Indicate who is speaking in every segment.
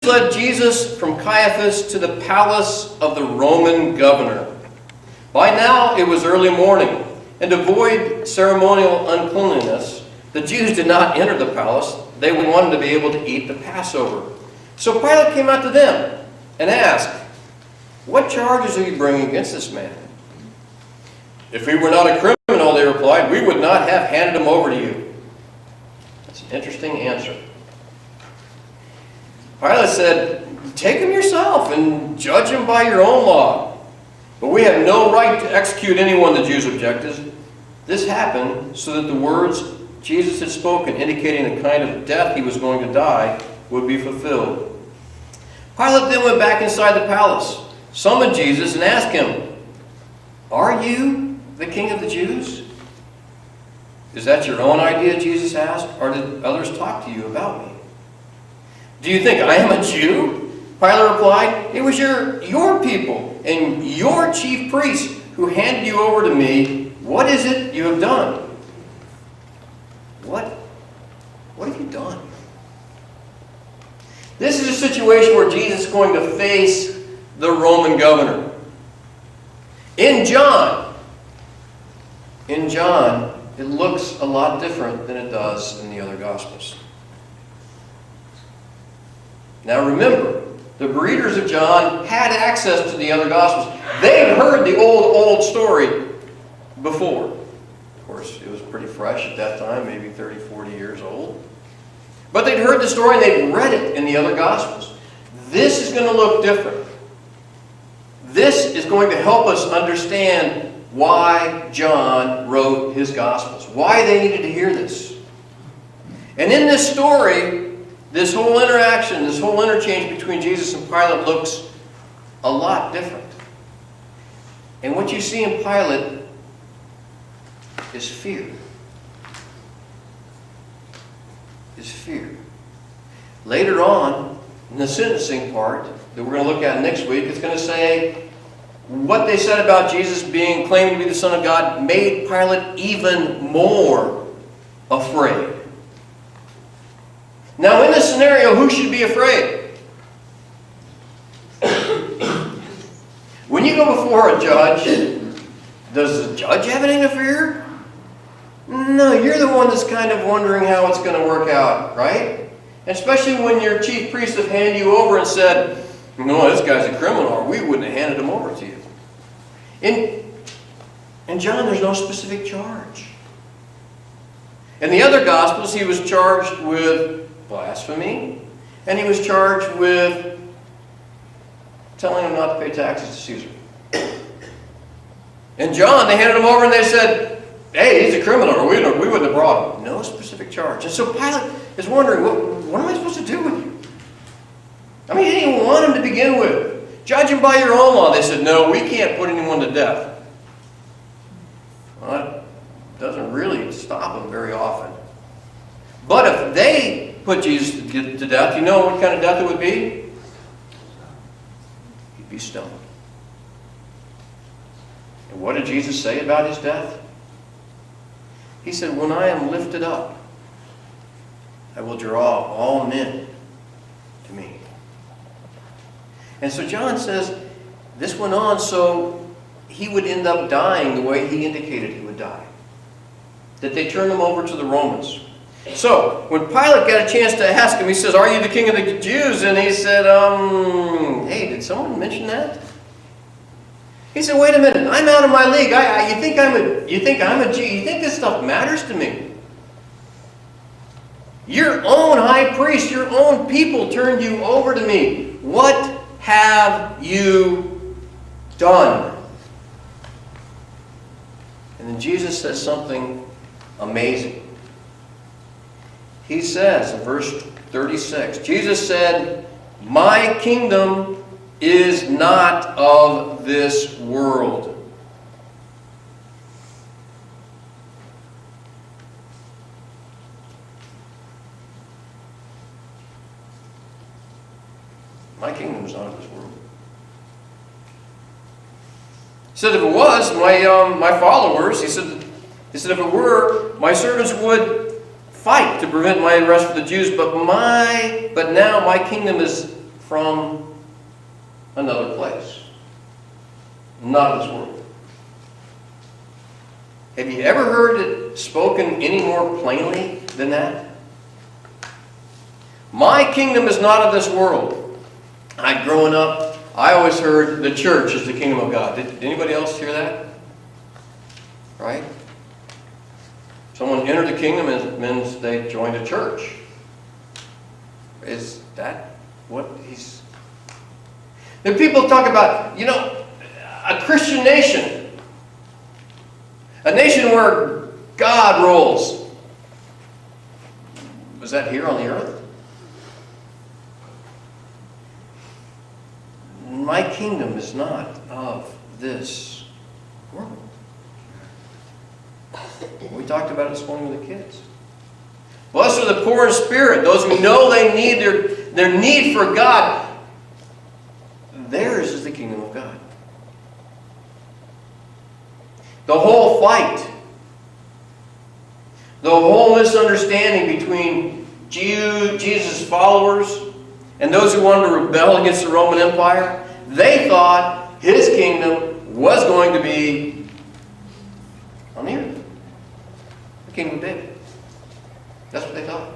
Speaker 1: led Jesus from Caiaphas to the palace of the Roman governor. By now it was early morning, and to avoid ceremonial uncleanliness, the Jews did not enter the palace. They wanted to be able to eat the Passover. So Pilate came out to them and asked, "What charges are you bringing against this man?" "If he were not a criminal," they replied, "we would not have handed him over to you." That's an interesting answer. Pilate said, "Take him yourself and judge him by your own law. But we have no right to execute anyone," the Jews objected. This happened so that the words Jesus had spoken, indicating the kind of death he was going to die, would be fulfilled. Pilate then went back inside the palace, summoned Jesus, and asked him, "Are you the king of the Jews?" "Is that your own idea?" Jesus asked, "or did others talk to you about me?" "Do you think I am a Jew?" Pilate replied, "It was your people and your chief priests who handed you over to me. What is it you have done?" What have you done? This is a situation where Jesus is going to face the Roman governor. In John, it looks a lot different than it does in the other Gospels. Now remember, the readers of John had access to the other Gospels. They'd heard the old story before. Of course, it was pretty fresh at that time, maybe 30, 40 years old. But they'd heard the story and they'd read it in the other Gospels. This is going to look different. This is going to help us understand why John wrote his Gospels, why they needed to hear this. And in this story, this whole interaction, this whole interchange between Jesus and Pilate looks a lot different. And what you see in Pilate is fear. Is fear. Later on, in the sentencing part that we're going to look at next week, it's going to say what they said about Jesus being claimed to be the Son of God made Pilate even more afraid. Now, in this scenario, who should be afraid? When you go before a judge, does the judge have anything to fear? No, you're the one that's kind of wondering how it's going to work out, right? Especially when your chief priests have handed you over and said, "No, this guy's a criminal, or we wouldn't have handed him over to you." In John, there's no specific charge. In the other Gospels, he was charged with blasphemy, and he was charged with telling him not to pay taxes to Caesar. In John, they handed him over and they said, "Hey, he's a criminal, or we wouldn't have brought him." No specific charge. And so Pilate is wondering, what am I supposed to do with you? I mean, he didn't even want him to begin with. Judge him by your own law. They said, "No, we can't put anyone to death." Well, that doesn't really stop him very often. But if they put Jesus to death, you know what kind of death it would be? He'd be stoned. And what did Jesus say about his death? He said, "When I am lifted up, I will draw all men to me." And so John says this went on so he would end up dying the way he indicated he would die. That they turned him over to the Romans. So when Pilate got a chance to ask him, he says, "Are you the king of the Jews?" And he said, "Hey, did someone mention that?" He said, "Wait a minute, I'm out of my league. You think I'm a Jew? You think this stuff matters to me? Your own high priest, your own people turned you over to me. What have you done?" And then Jesus says something amazing. He says in verse 36, Jesus said, "My kingdom is not of this world." My kingdom is not of this world. He said, "If it was, my followers," he said, "if it were, my servants would fight to prevent my arrest for the Jews, but now my kingdom is from another place, not of this world. Have you ever heard it spoken any more plainly than that? My kingdom is not of this world. Growing up, I always heard the church is the kingdom of God. Did anybody else hear that? Right? Someone entered the kingdom, it means they joined a church. Is that what he's... Then people talk about, a Christian nation. A nation where God rules. Was that here on the earth? My kingdom is not of this world. We talked about it this morning with the kids. Blessed are the poor in spirit, those who know they need their need for God. Theirs is the kingdom of God. The whole fight, the whole misunderstanding between Jesus' followers and those who wanted to rebel against the Roman Empire, they thought his kingdom was going to be on the earth. The kingdom of David. That's what they thought.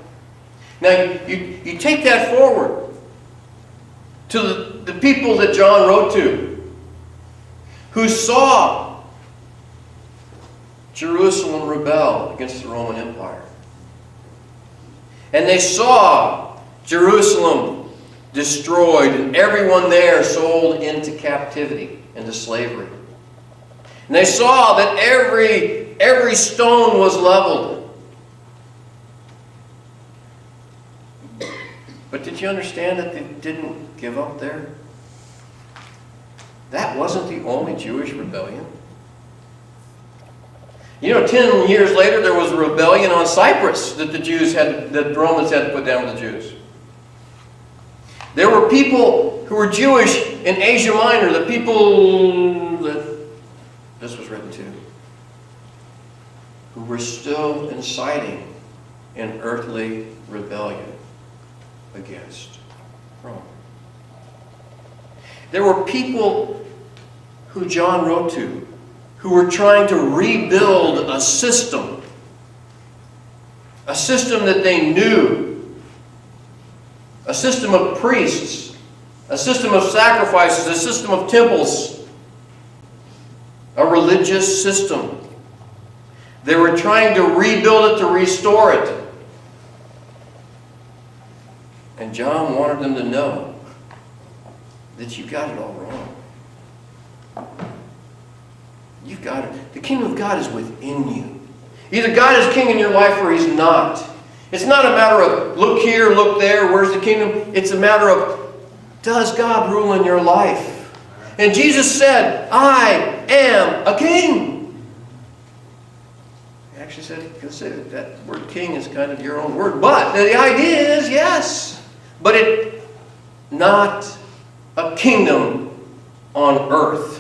Speaker 1: Now, you take that forward to the people that John wrote to, who saw Jerusalem rebel against the Roman Empire. And they saw Jerusalem destroyed and everyone there sold into captivity, into slavery. And they saw that every stone was leveled. But did you understand that they didn't give up there? That wasn't the only Jewish rebellion. 10 years later there was a rebellion on Cyprus that the Romans had to put down with the Jews. There were people who were Jewish in Asia Minor, the people that this was written to, who were still inciting an earthly rebellion against Rome. There were people who John wrote to who were trying to rebuild a system that they knew, a system of priests, a system of sacrifices, a system of temples, a religious system. They were trying to rebuild it, to restore it. And John wanted them to know that you got it all wrong. You've got it. The kingdom of God is within you. Either God is king in your life or he's not. It's not a matter of look here, look there, where's the kingdom? It's a matter of, does God rule in your life? And Jesus said, I am a king. He actually said that word king is kind of your own word. But the idea is, yes. But it's not a kingdom on earth.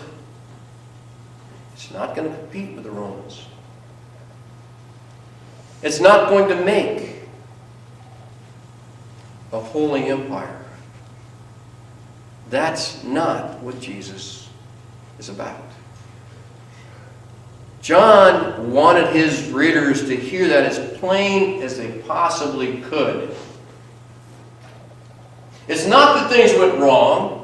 Speaker 1: It's not going to compete with the Romans. It's not going to make a holy empire. That's not what Jesus is about. John wanted his readers to hear that as plain as they possibly could. It's not that things went wrong.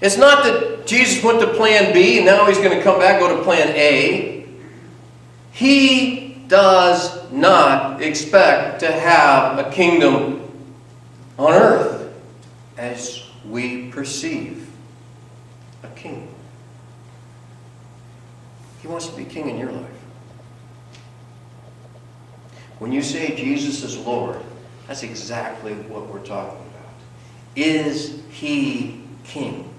Speaker 1: It's not that Jesus went to plan B and now he's going to come back and go to plan A. He does not expect to have a kingdom on earth as we perceive a king. He wants to be king in your life. When you say Jesus is Lord, that's exactly what we're talking about. Is he king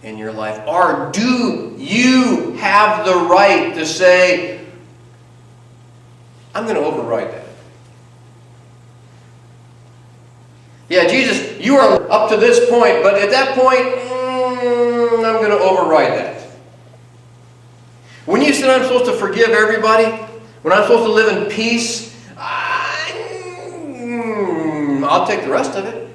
Speaker 1: in your life? Or do you have the right to say, I'm going to override that? Yeah, Jesus, you are up to this point, but at that point, I'm going to override that. When you said I'm supposed to forgive everybody, when I'm supposed to live in peace, I'll take the rest of it.